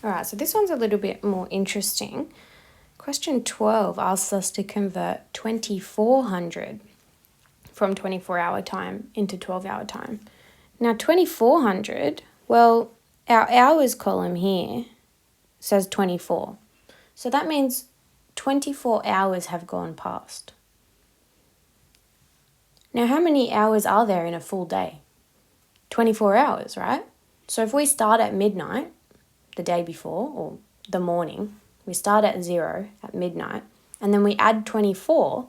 All right, so this one's a little bit more interesting. Question 12 asks us to convert 2400 from 24-hour time into 12-hour time. Now, 2400, well, our hours column here says 24. So that means 24 hours have gone past. Now, how many hours are there in a full day? 24 hours, right? So if we start at midnight, the day before, or the morning, we start at 0 at midnight, and then we add 24,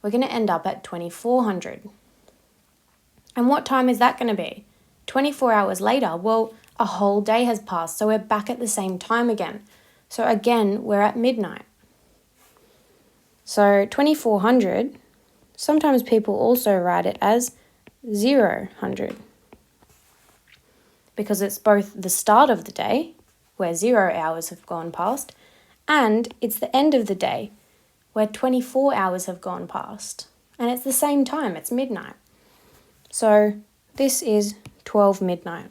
we're going to end up at 2400. And what time is that going to be? 24 hours later, well, a whole day has passed, so we're back at the same time again. So again, we're at midnight. So 2400, sometimes people also write it as 000, because it's both the start of the day, where 0 hours have gone past, and it's the end of the day, where 24 hours have gone past. And it's the same time, it's midnight. So this is 12 midnight.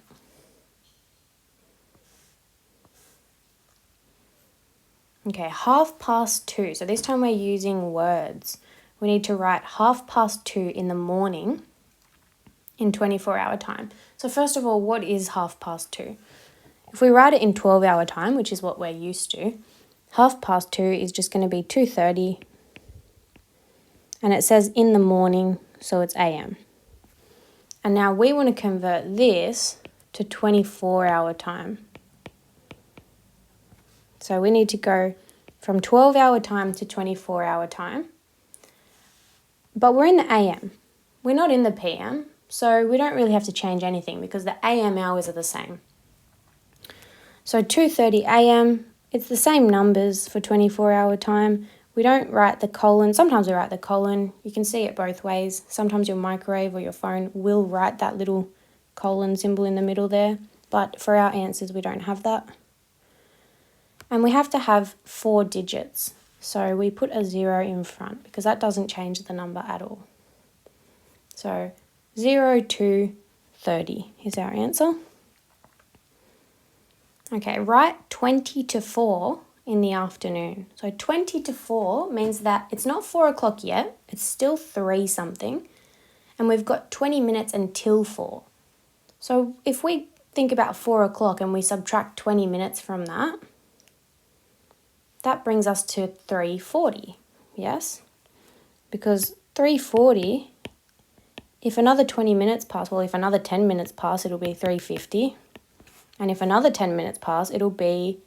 Okay, 2:30. So this time we're using words. We need to write 2:30 in the morning in 24-hour time. So first of all, what is 2:30? If we write it in 12-hour time, which is what we're used to, 2:30 is just going to be 2:30. And it says in the morning, so it's AM. And now we want to convert this to 24-hour time. So we need to go from 12-hour time to 24-hour time. But we're in the AM. We're not in the PM, so we don't really have to change anything because the AM hours are the same. So 2:30 AM, it's the same numbers for 24-hour time. We don't write the colon. Sometimes we write the colon. You can see it both ways. Sometimes your microwave or your phone will write that little colon symbol in the middle there. But for our answers, we don't have that. And we have to have 4 digits. So we put a 0 in front because that doesn't change the number at all. So 0 to 30 is our answer. Okay, write 20 to 4 in the afternoon. So 20 to 4 means that it's not 4 o'clock yet. It's still 3 something. And we've got 20 minutes until 4. So if we think about 4 o'clock and we subtract 20 minutes from that, that brings us to 3:40, yes? Because 3:40, if another 20 minutes pass, well, if another 10 minutes pass, it'll be 3:50. And if another 10 minutes pass, it'll be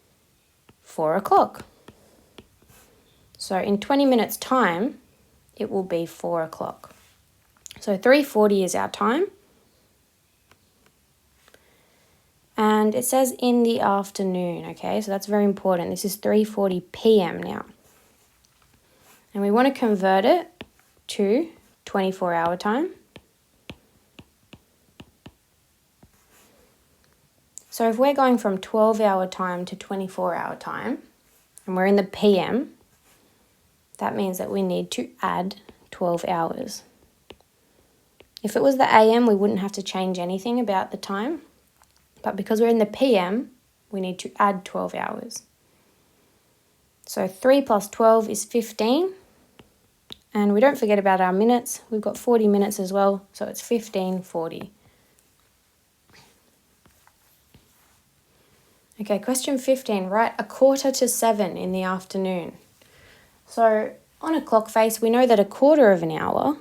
4 o'clock. So in 20 minutes' time, it will be 4 o'clock. So 3:40 is our time. And it says in the afternoon, okay? So that's very important. This is 3:40 p.m. now. And we want to convert it to 24-hour time. So if we're going from 12-hour time to 24-hour time, and we're in the PM, that means that we need to add 12 hours. If it was the AM, we wouldn't have to change anything about the time. But because we're in the PM, we need to add 12 hours. So 3 plus 12 is 15. And we don't forget about our minutes. We've got 40 minutes as well, so it's 15:40. Okay, question 15. Write 6:45 in the afternoon. So on a clock face, we know that 1/4 of an hour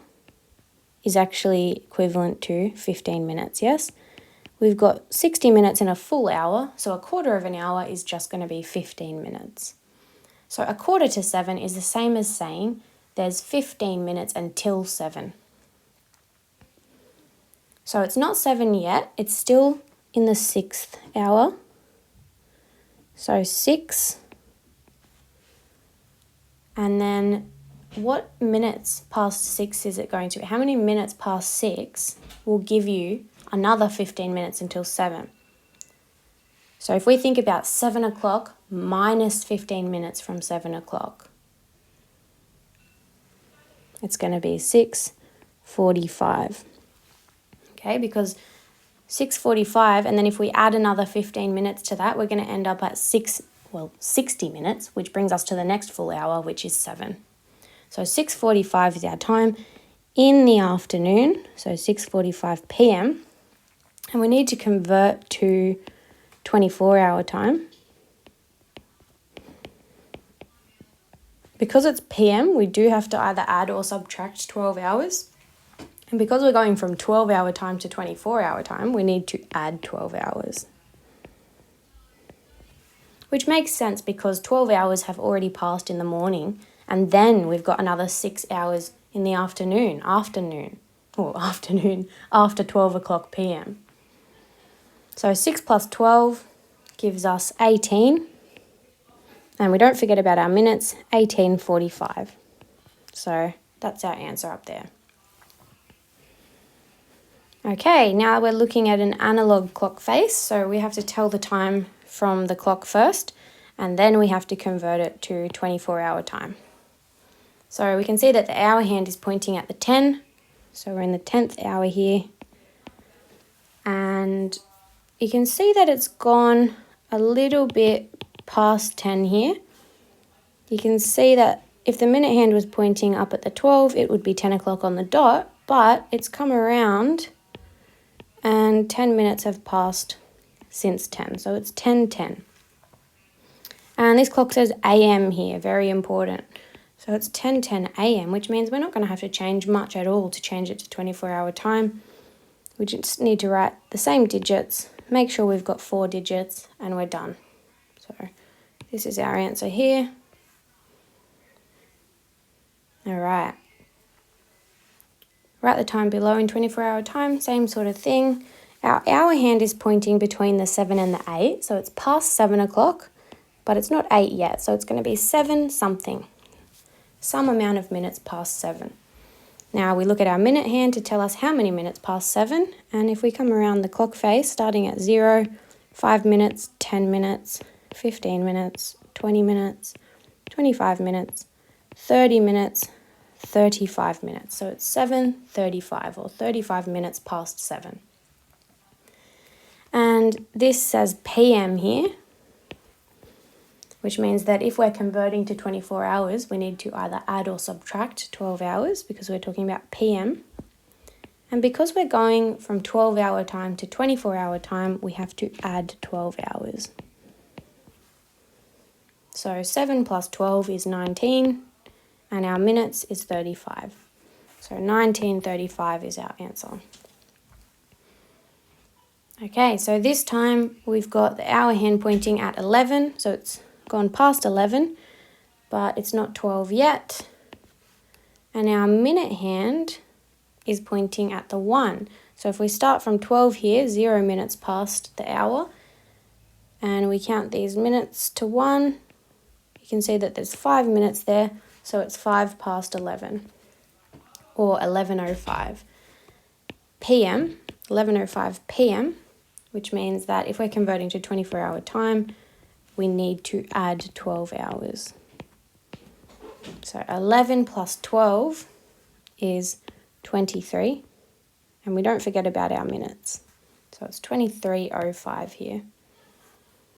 is actually equivalent to 15 minutes, yes? We've got 60 minutes in a full hour, so 1/4 of an hour is just going to be 15 minutes. So 6:45 is the same as saying there's 15 minutes until 7. So it's not 7 yet, it's still in the 6th hour. So 6. And then what minutes past 6 is it going to be? How many minutes past 6 will give you another 15 minutes until 7? So if we think about 7 o'clock minus 15 minutes from 7 o'clock, it's going to be 6:45. Okay, because 6:45, and then if we add another 15 minutes to that, we're going to end up at 60 minutes, which brings us to the next full hour, which is 7. So 6:45 is our time in the afternoon, so 6:45 p.m. And we need to convert to 24-hour time. Because it's PM, we do have to either add or subtract 12 hours. And because we're going from 12-hour time to 24-hour time, we need to add 12 hours. Which makes sense because 12 hours have already passed in the morning, and then we've got another 6 hours in the afternoon, after 12 o'clock PM. So 6 plus 12 gives us 18. And we don't forget about our minutes, 18:45. So that's our answer up there. Okay, now we're looking at an analog clock face. So we have to tell the time from the clock first, and then we have to convert it to 24-hour time. So we can see that the hour hand is pointing at the 10. So we're in the 10th hour here. And you can see that it's gone a little bit past 10 here. You can see that if the minute hand was pointing up at the 12, it would be 10 o'clock on the dot, but it's come around and 10 minutes have passed since 10, so it's 10:10. And this clock says AM here, very important. So it's 10:10 AM, which means we're not going to have to change much at all to change it to 24-hour time. We just need to write the same digits, make sure we've got 4 digits, and we're done. So this is our answer here. All right. Write the time below in 24-hour time, same sort of thing. Our hour hand is pointing between the 7 and the 8, so it's past 7 o'clock, but it's not 8 yet, so it's going to be 7 something. Some amount of minutes past 7. Now we look at our minute hand to tell us how many minutes past 7, and if we come around the clock face, starting at 0, 5 minutes, 10 minutes, 15 minutes, 20 minutes, 25 minutes, 30 minutes, 35 minutes. So it's 7:35 or 35 minutes past 7. And this says PM here, which means that if we're converting to 24 hours, we need to either add or subtract 12 hours because we're talking about PM. And because we're going from 12-hour time to 24-hour time, we have to add 12 hours. So 7 plus 12 is 19, and our minutes is 35. So 19:35 is our answer. Okay, so this time we've got the hour hand pointing at 11, so it's gone past 11, but it's not 12 yet. And our minute hand is pointing at the 1. So if we start from 12 here, 0 minutes past the hour, and we count these minutes to 1, you can see that there's 5 minutes there, so it's 5 past 11, or 11:05 p.m., 11:05 p.m., which means that if we're converting to 24-hour time, we need to add 12 hours. So 11 plus 12 is 23, and we don't forget about our minutes. So it's 23:05 here.